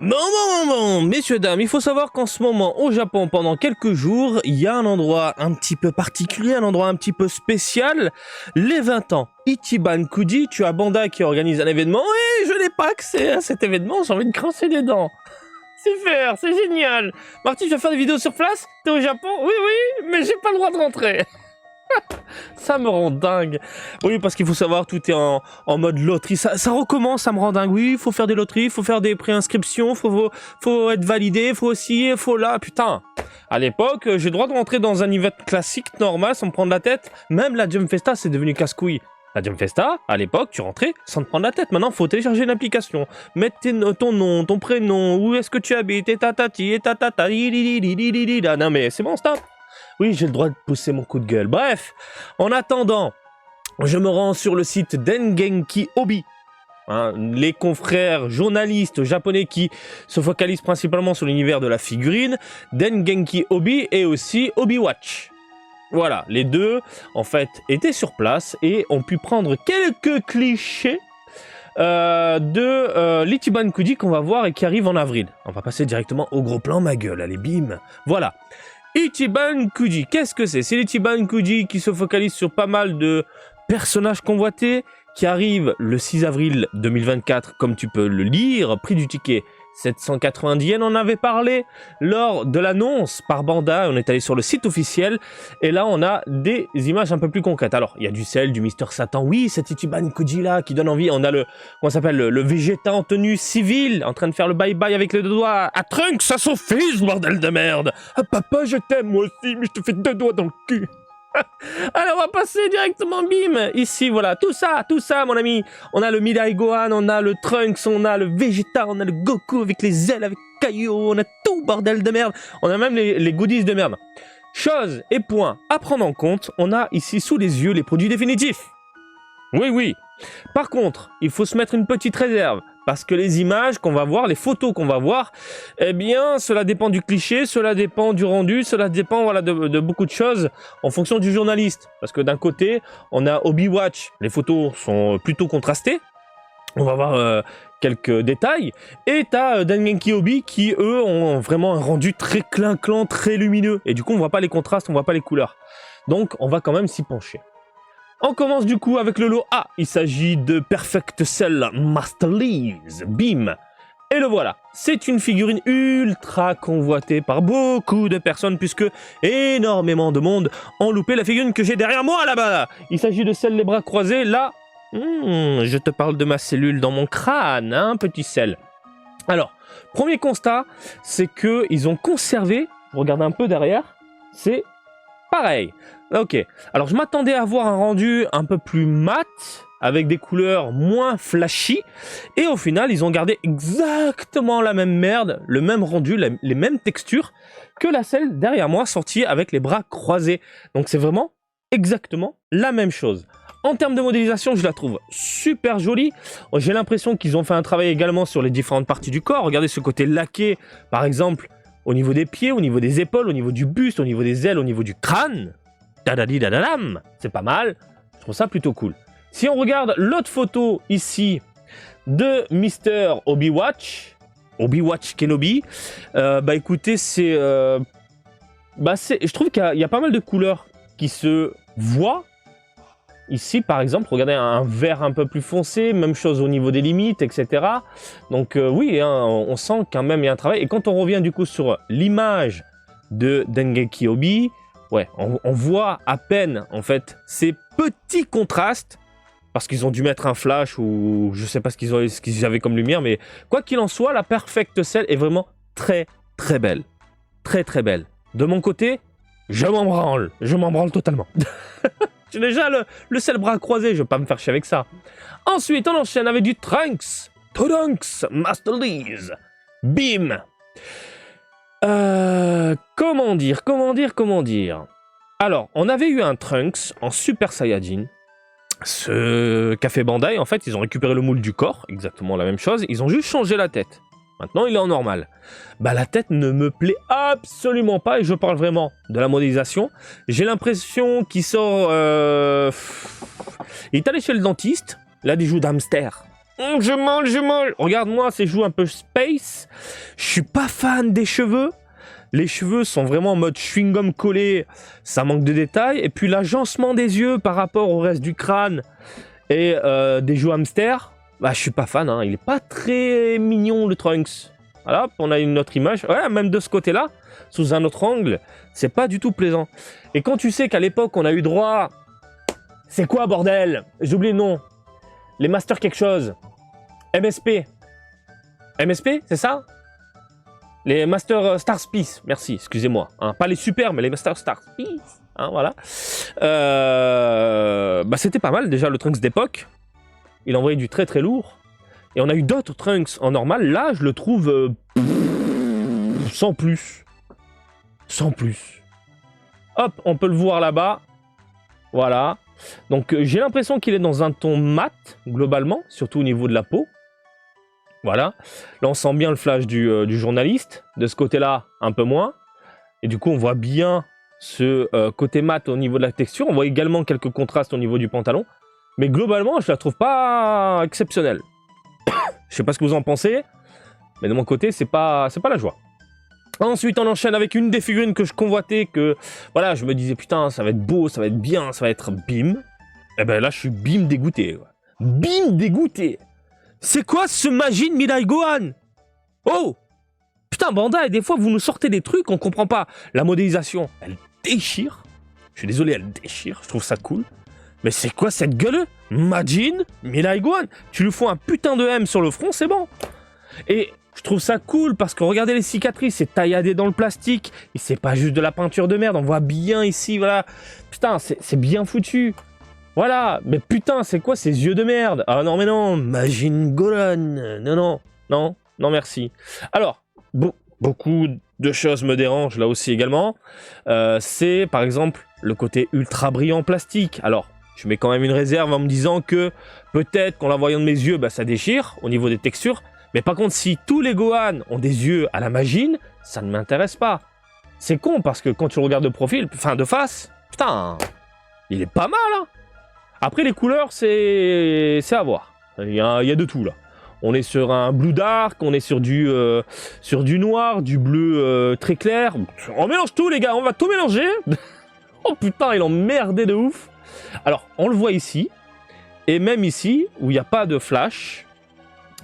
Messieurs, dames, il faut savoir qu'en ce moment, au Japon, pendant quelques jours, il y a un endroit un petit peu particulier, un endroit un petit peu spécial, les 20 ans. Ichiban Kuji, tu as Bandai qui organise un événement, et je n'ai pas accès à cet événement, j'ai envie de grincer des dents. Super, c'est génial. Marty, tu vas faire des vidéos sur place? T'es au Japon? Oui, mais j'ai pas le droit de rentrer. Ça me rend dingue. Oui, parce qu'il faut savoir, tout est en mode loterie. Ça recommence, ça me rend dingue. Oui, il faut faire des loteries, il faut faire des préinscriptions, faut être validé, faut aussi, faut là. Putain. À l'époque, j'ai le droit de rentrer dans un event classique, normal, sans me prendre la tête. Même la Jump Festa, c'est devenu casse-couille. La Jump Festa, à l'époque, tu rentrais sans te prendre la tête. Maintenant, faut télécharger une application. Mettre ton nom, ton prénom, où est-ce que tu habites, et tatati, et tatata, non mais c'est bon, stop. Oui, j'ai le droit de pousser mon coup de gueule. Bref, en attendant, je me rends sur le site Dengenki Obi. Les confrères journalistes japonais qui se focalisent principalement sur l'univers de la figurine. Dengenki Obi et aussi Obi-Watch. Voilà, les deux, en fait, étaient sur place et ont pu prendre quelques clichés de l'Ichiban Kuji qu'on va voir et qui arrive en avril. On va passer directement au gros plan, ma gueule, allez, bim. Voilà. Ichiban Kuji, qu'est-ce que c'est? C'est l'Ichiban Kuji qui se focalise sur pas mal de personnages convoités, qui arrive le 6 avril 2024, comme tu peux le lire. Prix du ticket 790 yens, on en avait parlé lors de l'annonce par Bandai. On est allé sur le site officiel et là on a des images un peu plus concrètes. Alors il y a du sel, du Mister Satan, oui, cet Ichiban Kuji là qui donne envie. On a le, comment s'appelle, le Vegeta en tenue civile en train de faire le bye bye avec les deux doigts à Trunks, à son fils, bordel de merde. Ah papa, je t'aime moi aussi, mais je te fais 2 doigts dans le cul. Alors on va passer directement, bim, ici, voilà, tout ça, mon ami. On a le Mirai Gohan, on a le Trunks, on a le Vegeta, on a le Goku avec les ailes, avec Kaio, on a tout, bordel de merde. On a même les goodies de merde. Chose et point à prendre en compte, on a ici sous les yeux les produits définitifs. Oui. Par contre, il faut se mettre une petite réserve, parce que les images qu'on va voir, les photos qu'on va voir, eh bien, cela dépend du cliché, cela dépend du rendu, cela dépend voilà, de beaucoup de choses en fonction du journaliste. Parce que d'un côté, on a Obi-Watch, les photos sont plutôt contrastées, on va voir quelques détails, et t'as Dengenki Obi qui, eux, ont vraiment un rendu très clinquant, très lumineux, et du coup, on voit pas les contrastes, on voit pas les couleurs. Donc, on va quand même s'y pencher. On commence du coup avec le lot A. Il s'agit de Perfect Cell Master Leaves. Bim. Et le voilà. C'est une figurine ultra convoitée par beaucoup de personnes puisque énormément de monde ont loupé la figurine que j'ai derrière moi là-bas. Il s'agit de celle les bras croisés. Là, je te parle de ma cellule dans mon crâne, hein, petit Cell. Alors, premier constat, c'est qu'ils ont conservé, regardez un peu derrière, c'est pareil. Ok, alors je m'attendais à voir un rendu un peu plus mat, avec des couleurs moins flashy, et au final, ils ont gardé exactement la même merde, le même rendu, les mêmes textures, que la celle derrière moi, sortie avec les bras croisés. Donc c'est vraiment exactement la même chose. En termes de modélisation, je la trouve super jolie. J'ai l'impression qu'ils ont fait un travail également sur les différentes parties du corps. Regardez ce côté laqué, par exemple, au niveau des pieds, au niveau des épaules, au niveau du buste, au niveau des ailes, au niveau du crâne. Dadadidadadam, c'est pas mal, je trouve ça plutôt cool. Si on regarde l'autre photo ici de Mister Obi-Watch, Obi-Watch Kenobi, bah écoutez, c'est... je trouve qu'il y a pas mal de couleurs qui se voient. Ici, par exemple, regardez un vert un peu plus foncé, même chose au niveau des limites, etc. Donc oui, hein, on sent quand même il y a un travail. Et quand on revient du coup sur l'image de Dengenki Obi, ouais, on voit à peine, en fait, ces petits contrastes, parce qu'ils ont dû mettre un flash ou je sais pas ce qu'ils avaient comme lumière, mais quoi qu'il en soit, la Perfect Cell est vraiment très, très belle. Très, très belle. De mon côté, je m'en branle totalement. J'ai déjà le seul bras croisé, je vais pas me faire chier avec ça. Ensuite, on enchaîne avec du Trunks Master Leaves. Bim. Comment dire. Alors, on avait eu un Trunks en Super Saiyajin. Ce qu'a fait Bandai, en fait, ils ont récupéré le moule du corps, exactement la même chose, ils ont juste changé la tête. Maintenant, il est en normal. Bah, la tête ne me plaît absolument pas, et je parle vraiment de la modélisation. J'ai l'impression qu'il sort... Il est allé chez le dentiste, il a des joues d'hamster. Je mange. Regarde-moi, ces joues un peu space. Je suis pas fan des cheveux. Les cheveux sont vraiment en mode chewing-gum collé. Ça manque de détails. Et puis l'agencement des yeux par rapport au reste du crâne et des joues hamster. Bah, je suis pas fan. Hein. Il est pas très mignon, le Trunks. Voilà, on a une autre image. Ouais, même de ce côté-là, sous un autre angle, c'est pas du tout plaisant. Et quand tu sais qu'à l'époque, on a eu droit... C'est quoi, bordel? J'oublie le nom. Les Masters quelque chose. MSP. MSP, c'est ça? Les Master Star Peace, merci, excusez-moi. Hein, pas les super, mais les Master Star Peace. Hein, voilà. Bah, c'était pas mal déjà le Trunks d'époque. Il envoyait du très très lourd. Et on a eu d'autres Trunks en normal. Là, je le trouve sans plus. Sans plus. Hop, on peut le voir là-bas. Voilà. Donc j'ai l'impression qu'il est dans un ton mat, globalement, surtout au niveau de la peau. Voilà. Là, on sent bien le flash du journaliste. De ce côté-là, un peu moins. Et du coup, on voit bien ce côté mat au niveau de la texture. On voit également quelques contrastes au niveau du pantalon. Mais globalement, je la trouve pas exceptionnelle. Je sais pas ce que vous en pensez. Mais de mon côté, c'est pas la joie. Ensuite, on enchaîne avec une des figurines que je convoitais, que voilà, je me disais putain, ça va être beau, ça va être bien, ça va être bim. Et ben là, je suis bim dégoûté. Ouais. Bim dégoûté. C'est quoi ce Majin Mirai Gohan? Oh! Putain, Bandai, des fois, vous nous sortez des trucs, on comprend pas. La modélisation, elle déchire. Je suis désolé, elle déchire, je trouve ça cool. Mais c'est quoi cette gueule? Majin Mirai Gohan? Tu lui fous un putain de M sur le front, c'est bon. Et je trouve ça cool parce que regardez les cicatrices, c'est tailladé dans le plastique. Et c'est pas juste de la peinture de merde, on voit bien ici, voilà. Putain, c'est bien foutu. Voilà, mais putain, c'est quoi ces yeux de merde? Ah non, mais non, Majin Gohan. Non, merci. Alors, beaucoup de choses me dérangent là aussi également. C'est par exemple le côté ultra brillant plastique. Alors, je mets quand même une réserve en me disant que peut-être qu'en la voyant de mes yeux, bah, ça déchire au niveau des textures. Mais par contre, si tous les Gohan ont des yeux à la Majin, ça ne m'intéresse pas. C'est con parce que quand tu le regardes de profil, enfin de face, putain, il est pas mal. Hein. Après, les couleurs, c'est à voir. Il y a de tout là. On est sur un blue dark, on est sur du noir, du bleu très clair. On mélange tout, les gars, on va tout mélanger. Oh putain, il est emmerdé de ouf. Alors, on le voit ici. Et même ici, où il n'y a pas de flash,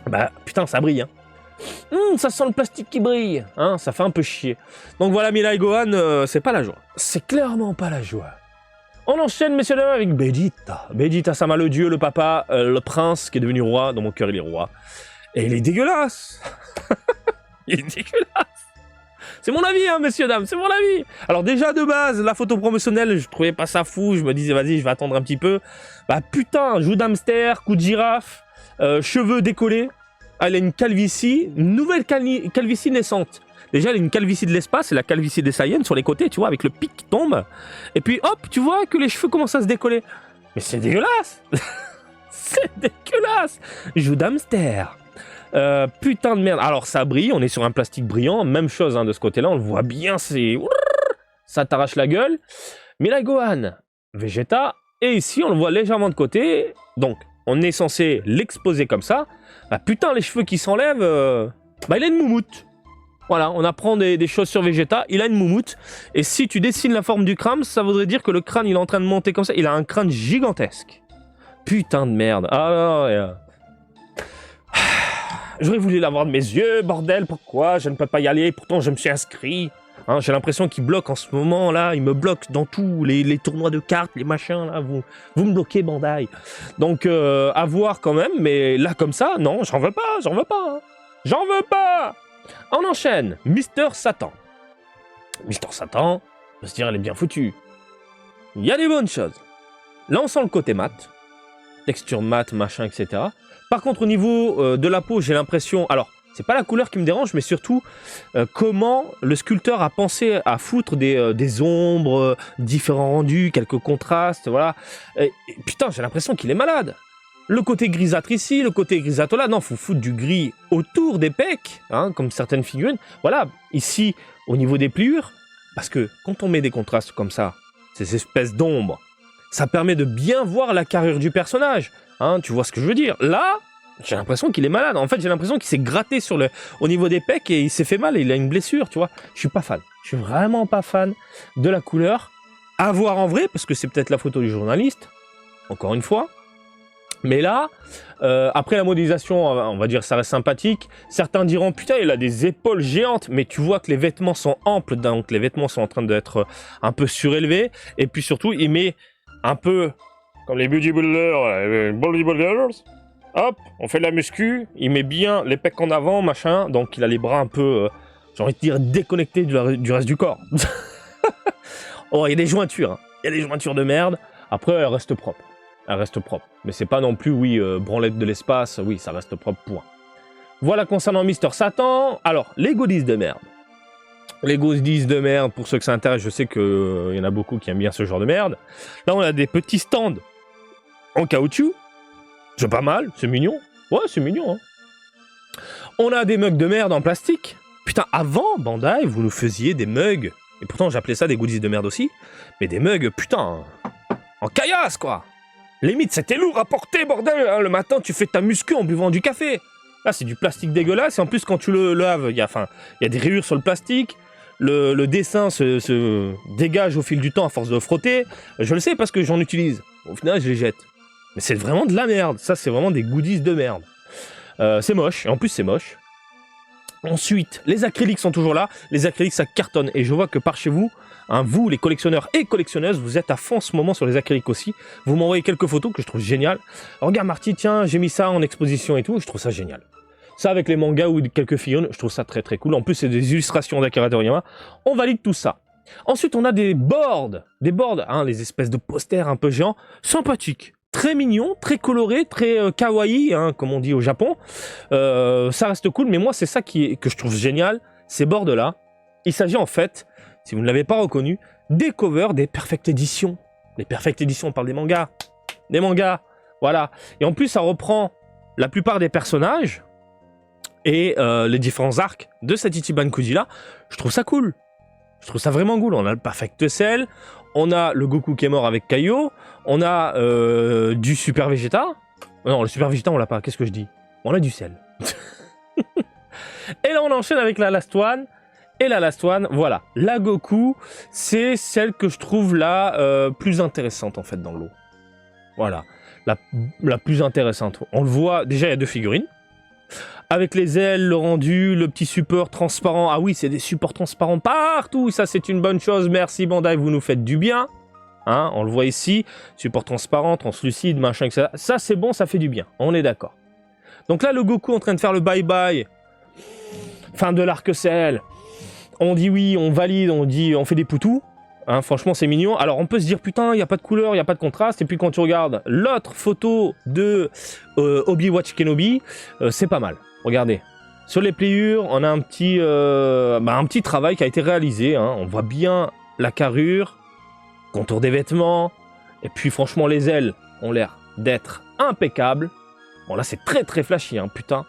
bah putain, ça brille. Hein. Ça sent le plastique qui brille. Hein, ça fait un peu chier. Donc voilà, Mirai Gohan, c'est pas la joie. C'est clairement pas la joie. On enchaîne, messieurs dames, avec Vegeta. Vegeta Sama, le dieu, le papa, le prince qui est devenu roi. Dans mon cœur, il est roi. Et il est dégueulasse. Il est dégueulasse. C'est mon avis, hein, messieurs dames, c'est mon avis. Alors déjà, de base, la photo promotionnelle, je trouvais pas ça fou. Je me disais, vas-y, je vais attendre un petit peu. Bah putain, joue d'hamster, cou de girafe, cheveux décollés. Elle a une calvitie, une nouvelle calvitie naissante. Déjà, elle a une calvitie de l'espace, c'est la calvitie des Saiyans sur les côtés, tu vois, avec le pic qui tombe. Et puis, hop, tu vois que les cheveux commencent à se décoller. Mais c'est dégueulasse. C'est dégueulasse. Joue d'hamster. Putain de merde. Alors, ça brille, on est sur un plastique brillant. Même chose hein, de ce côté-là, on le voit bien, c'est... Ça t'arrache la gueule. Mirai Gohan, Vegeta. Et ici, on le voit légèrement de côté. Donc, on est censé l'exposer comme ça. Bah, putain, les cheveux qui s'enlèvent... Bah, il a une moumoute. Voilà, on apprend des choses sur Vegeta, il a une moumoute, et si tu dessines la forme du crâne, ça voudrait dire que le crâne il est en train de monter comme ça, il a un crâne gigantesque. Putain de merde. J'aurais voulu l'avoir de mes yeux, bordel, pourquoi je ne peux pas y aller, pourtant je me suis inscrit. Hein, j'ai l'impression qu'il bloque en ce moment, là, il me bloque dans tous les tournois de cartes, les machins, là, vous me bloquez, Bandai. Donc, à voir quand même, mais là, comme ça, non, j'en veux pas. J'en veux pas. On enchaîne, Mister Satan. Mister Satan, on va se dire, elle est bien foutue. Il y a des bonnes choses. Là, on sent le côté mat. Texture mat, machin, etc. Par contre, au niveau de la peau, j'ai l'impression... Alors, c'est pas la couleur qui me dérange, mais surtout comment le sculpteur a pensé à foutre des ombres, différents rendus, quelques contrastes, voilà. Et putain, j'ai l'impression qu'il est malade. Le côté grisâtre ici, le côté grisâtre là, non, faut foutre du gris autour des pecs, hein, comme certaines figurines. Voilà, ici, au niveau des pliures, parce que quand on met des contrastes comme ça, ces espèces d'ombres, ça permet de bien voir la carrure du personnage. Hein, tu vois ce que je veux dire? Là, J'ai l'impression qu'il est malade. En fait, j'ai l'impression qu'il s'est gratté au niveau des pecs et il s'est fait mal et il a une blessure, tu vois. Je suis pas fan. Je suis vraiment pas fan de la couleur. À voir en vrai, parce que c'est peut-être la photo du journaliste, encore une fois. Mais là, après la modélisation, on va dire ça reste sympathique. Certains diront, putain, il a des épaules géantes, mais tu vois que les vêtements sont amples, donc les vêtements sont en train d'être un peu surélevés. Et puis surtout, il met un peu comme les bodybuilders. Hop, on fait de la muscu, il met bien les pecs en avant, machin, donc il a les bras un peu, j'ai envie de dire, déconnectés du reste du corps. Oh, il y a des jointures, hein. Il y a des jointures de merde. Après, elle reste propre. Elle reste propre. Mais c'est pas non plus, oui, branlette de l'espace, oui, ça reste propre, point. Voilà concernant Mister Satan. Alors, les goodies de merde. Les goodies de merde, pour ceux que ça intéresse, je sais qu'il y en a beaucoup qui aiment bien ce genre de merde. Là, on a des petits stands en caoutchouc. C'est pas mal, c'est mignon. Ouais, c'est mignon, hein. On a des mugs de merde en plastique. Putain, avant, Bandai, vous nous faisiez des mugs. Et pourtant, j'appelais ça des goodies de merde aussi. Mais des mugs, putain, en caillasse, quoi. Limite, c'était lourd à porter, bordel. Hein. Le matin, tu fais ta muscu en buvant du café. Là, c'est du plastique dégueulasse. Et en plus, quand tu le laves, il y a des rayures sur le plastique. Le dessin se dégage au fil du temps à force de frotter. Je le sais parce que j'en utilise. Au final, je les jette. Mais c'est vraiment de la merde. Ça, c'est vraiment des goodies de merde. C'est moche. Et en plus, c'est moche. Ensuite, les acryliques sont toujours là. Les acryliques, ça cartonne. Et je vois que par chez vous, hein, vous, les collectionneurs et collectionneuses, vous êtes à fond en ce moment sur les acryliques aussi. Vous m'envoyez quelques photos que je trouve géniales. Regarde, Marty, tiens, j'ai mis ça en exposition et tout. Je trouve ça génial. Ça, avec les mangas ou quelques figurines, je trouve ça très très cool. En plus, c'est des illustrations d'Akira Toriyama. On valide tout ça. Ensuite, on a des boards. Des boards, hein, les espèces de posters un peu géants, sympathiques. Très mignon, très coloré, très kawaii, hein, comme on dit au Japon. Ça reste cool, mais moi, c'est ça que je trouve génial, ces boards-là. Il s'agit en fait, si vous ne l'avez pas reconnu, des covers des Perfect Edition. Les Perfect Edition, on parle des mangas. Des mangas, voilà. Et en plus, ça reprend la plupart des personnages et les différents arcs de cet Ichiban Kuji-là. Je trouve ça cool. Je trouve ça vraiment cool. On a le Perfect Cell, on a le Goku qui est mort avec Kaio, on a du Super Vegeta. Non, le Super Vegeta, on l'a pas. Qu'est-ce que je dis? On a du Cell. Et là, on enchaîne avec la Last One. Et la Last One, voilà. La Goku, c'est celle que je trouve la plus intéressante, en fait, dans le lot. Voilà. La plus intéressante. On le voit, déjà, il y a deux figurines. Avec les ailes, le rendu, le petit support transparent. Ah oui, c'est des supports transparents partout. Ça, c'est une bonne chose. Merci Bandai, vous nous faites du bien. Hein, on le voit ici. Support transparent, translucide, machin, etc. Ça, c'est bon, ça fait du bien. On est d'accord. Donc là, le Goku en train de faire le bye-bye. Fin de l'arc Cell. On dit oui, on valide, on fait des poutous. Hein, franchement, c'est mignon. Alors, on peut se dire, putain, il n'y a pas de couleur, il n'y a pas de contraste. Et puis, quand tu regardes l'autre photo de Obi-Wan Kenobi, c'est pas mal. Regardez. Sur les pliures, on a un petit travail qui a été réalisé. Hein. On voit bien la carrure, contour des vêtements. Et puis, franchement, les ailes ont l'air d'être impeccables. Bon, là, c'est très, très flashy, hein, putain.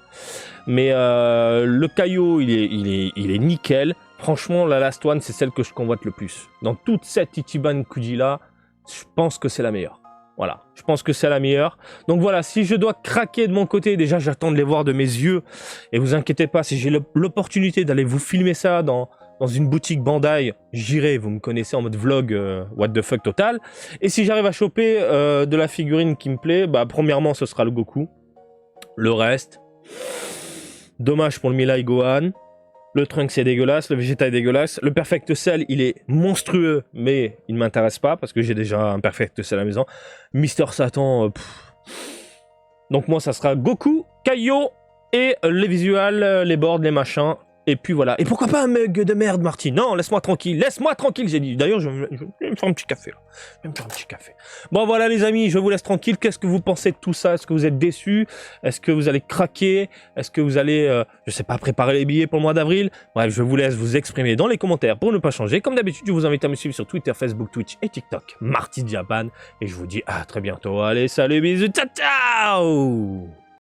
Mais le Kaio, il est nickel. Franchement, la Last One, c'est celle que je convoite le plus. Dans toute cette Ichiban Kuji-là, je pense que c'est la meilleure. Voilà, je pense que c'est la meilleure. Donc voilà, si je dois craquer de mon côté, déjà, j'attends de les voir de mes yeux. Et vous inquiétez pas, si j'ai l'opportunité d'aller vous filmer ça dans une boutique Bandai, j'irai, vous me connaissez, en mode vlog what the fuck total. Et si j'arrive à choper de la figurine qui me plaît, bah premièrement, ce sera le Goku. Le reste, dommage pour le Milai Gohan. Le Trunks c'est dégueulasse, le Vegeta est dégueulasse. Le Perfect Cell, il est monstrueux, mais il ne m'intéresse pas parce que j'ai déjà un Perfect Cell à la maison. Mister Satan, donc moi ça sera Goku, Kaio et les visuals, les boards, les machins. Et puis voilà. Et pourquoi pas un mug de merde, Marty? Non, laisse-moi tranquille, j'ai dit. D'ailleurs, je vais me faire un petit café, là. Je vais me faire un petit café. Bon, voilà, les amis, je vous laisse tranquille. Qu'est-ce que vous pensez de tout ça? Est-ce que vous êtes déçus? Est-ce que vous allez craquer? Est-ce que vous allez, je sais pas, préparer les billets pour le mois d'avril? Bref, je vous laisse vous exprimer dans les commentaires pour ne pas changer. Comme d'habitude, je vous invite à me suivre sur Twitter, Facebook, Twitch et TikTok. Marty Japan. Et je vous dis à très bientôt. Allez, salut, bisous, ciao, ciao!